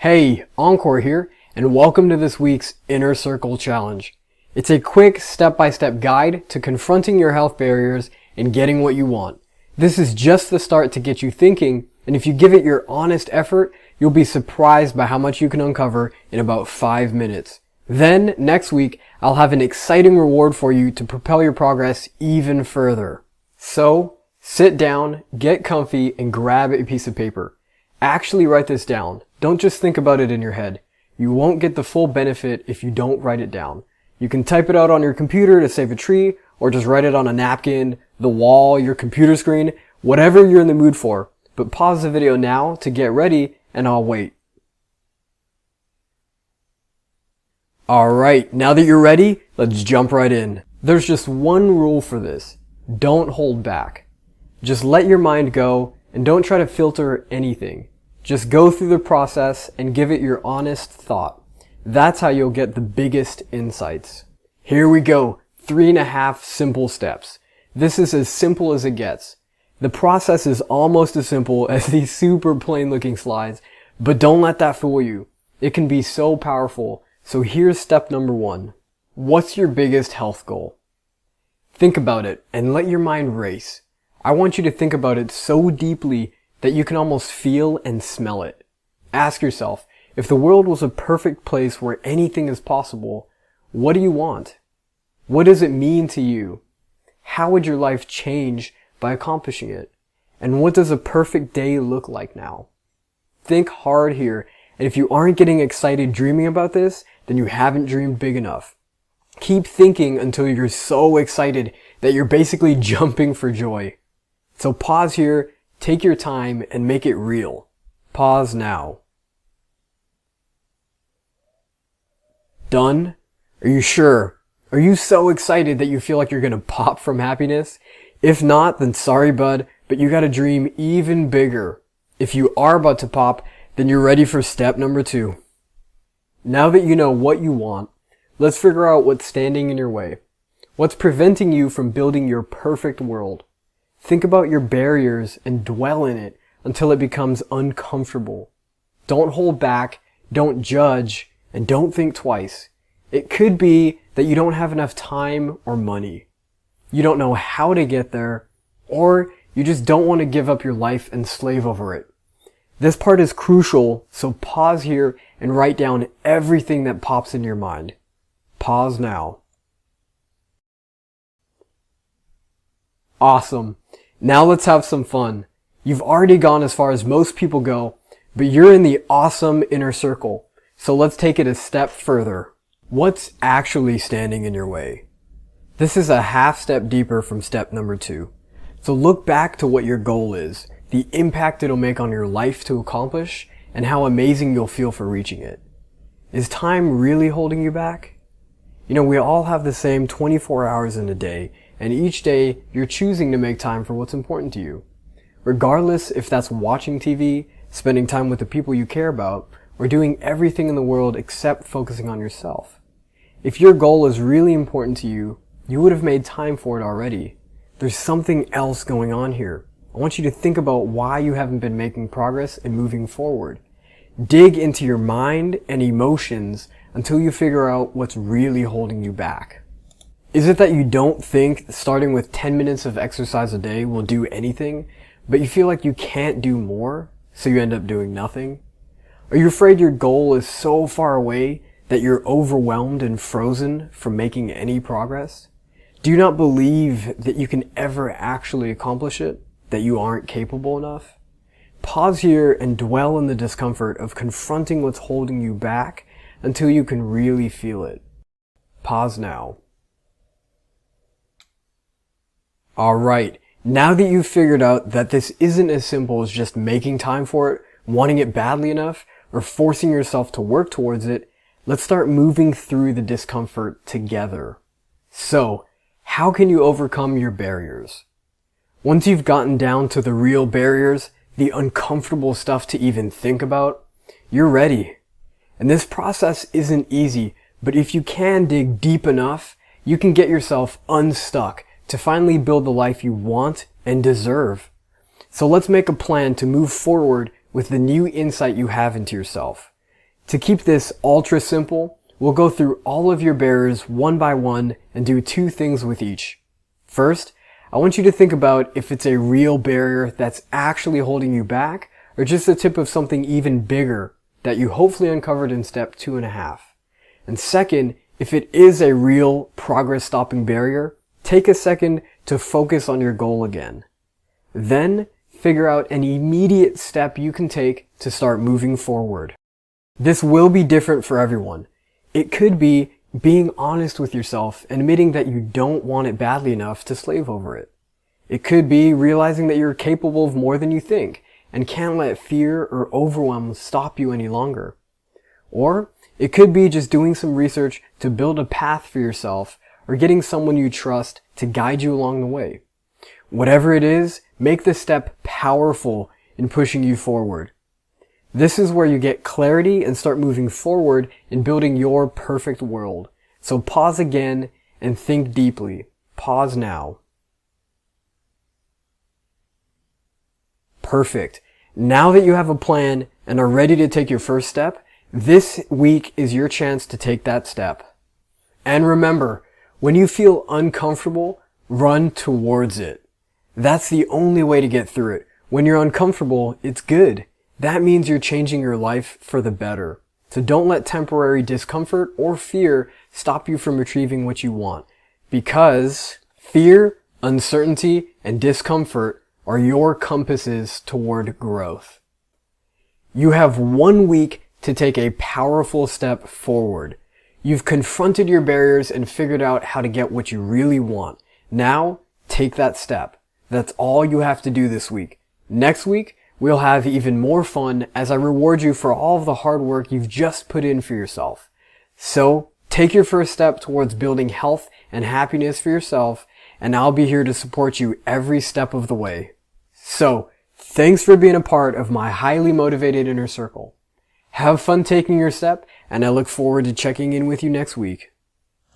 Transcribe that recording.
Hey, Encore here, and welcome to this week's Inner Circle Challenge. It's a quick step-by-step guide to confronting your health barriers and getting what you want. This is just the start to get you thinking, and if you give it your honest effort, you'll be surprised by how much you can uncover in about 5 minutes. Then, next week, I'll have an exciting reward for you to propel your progress even further. So, sit down, get comfy, and grab a piece of paper. Actually write this down. Don't just think about it in your head. You won't get the full benefit if you don't write it down. You can type it out on your computer to save a tree, or just write it on a napkin, the wall, your computer screen, whatever you're in the mood for. But pause the video now to get ready, and I'll wait. Alright, now that you're ready, let's jump right in. There's just one rule for this. Don't hold back. Just let your mind go, and don't try to filter anything. Just go through the process and give it your honest thought. That's how you'll get the biggest insights. Here we go. 3.5 simple steps. This is as simple as it gets. The process is almost as simple as these super plain looking slides, but don't let that fool you. It can be so powerful. So here's step number 1. What's your biggest health goal? Think about it and let your mind race. I want you to think about it so deeply that you can almost feel and smell it. Ask yourself, if the world was a perfect place where anything is possible, what do you want? What does it mean to you? How would your life change by accomplishing it? And what does a perfect day look like now? Think hard here, and if you aren't getting excited dreaming about this, then you haven't dreamed big enough. Keep thinking until you're so excited that you're basically jumping for joy. So pause here, take your time, and make it real. Pause now. Done? Are you sure? Are you so excited that you feel like you're gonna pop from happiness? If not, then sorry bud, but you gotta dream even bigger. If you are about to pop, then you're ready for step number 2. Now that you know what you want, let's figure out what's standing in your way. What's preventing you from building your perfect world? Think about your barriers and dwell in it until it becomes uncomfortable. Don't hold back, don't judge, and don't think twice. It could be that you don't have enough time or money. You don't know how to get there, or you just don't want to give up your life and slave over it. This part is crucial, so pause here and write down everything that pops in your mind. Pause now. Awesome. Now let's have some fun. You've already gone as far as most people go, but you're in the awesome inner circle. So let's take it a step further. What's actually standing in your way? This is a half step deeper from step number 2. So look back to what your goal is, the impact it'll make on your life to accomplish, and how amazing you'll feel for reaching it. Is time really holding you back? You know, we all have the same 24 hours in a day, and each day you're choosing to make time for what's important to you. Regardless if that's watching TV, spending time with the people you care about, or doing everything in the world except focusing on yourself. If your goal is really important to you, you would have made time for it already. There's something else going on here. I want you to think about why you haven't been making progress and moving forward. Dig into your mind and emotions until you figure out what's really holding you back. Is it that you don't think starting with 10 minutes of exercise a day will do anything, but you feel like you can't do more, so you end up doing nothing? Are you afraid your goal is so far away that you're overwhelmed and frozen from making any progress? Do you not believe that you can ever actually accomplish it? That you aren't capable enough? Pause here and dwell in the discomfort of confronting what's holding you back until you can really feel it. Pause now. Alright, now that you've figured out that this isn't as simple as just making time for it, wanting it badly enough, or forcing yourself to work towards it, let's start moving through the discomfort together. So, how can you overcome your barriers? Once you've gotten down to the real barriers, the uncomfortable stuff to even think about, you're ready. And this process isn't easy, but if you can dig deep enough, you can get yourself unstuck to finally build the life you want and deserve. So let's make a plan to move forward with the new insight you have into yourself. To keep this ultra simple, we'll go through all of your barriers one by one and do 2 things with each. First, I want you to think about if it's a real barrier that's actually holding you back, or just the tip of something even bigger that you hopefully uncovered in step 2.5. And second, if it is a real progress stopping barrier, take a second to focus on your goal again. Then, figure out an immediate step you can take to start moving forward. This will be different for everyone. It could be being honest with yourself and admitting that you don't want it badly enough to slave over it. It could be realizing that you're capable of more than you think and can't let fear or overwhelm stop you any longer. Or it could be just doing some research to build a path for yourself or getting someone you trust to guide you along the way. Whatever it is, make the step powerful in pushing you forward. This is where you get clarity and start moving forward in building your perfect world. So pause again and think deeply. Pause now. Perfect. Now that you have a plan and are ready to take your first step, this week is your chance to take that step. And remember, when you feel uncomfortable, run towards it. That's the only way to get through it. When you're uncomfortable, it's good. That means you're changing your life for the better. So don't let temporary discomfort or fear stop you from achieving what you want. Because fear, uncertainty, and discomfort are your compasses toward growth. You have 1 week to take a powerful step forward. You've confronted your barriers and figured out how to get what you really want. Now, take that step. That's all you have to do this week. Next week, we'll have even more fun as I reward you for all of the hard work you've just put in for yourself. So, take your first step towards building health and happiness for yourself, and I'll be here to support you every step of the way. So, thanks for being a part of my highly motivated inner circle. Have fun taking your step, and I look forward to checking in with you next week.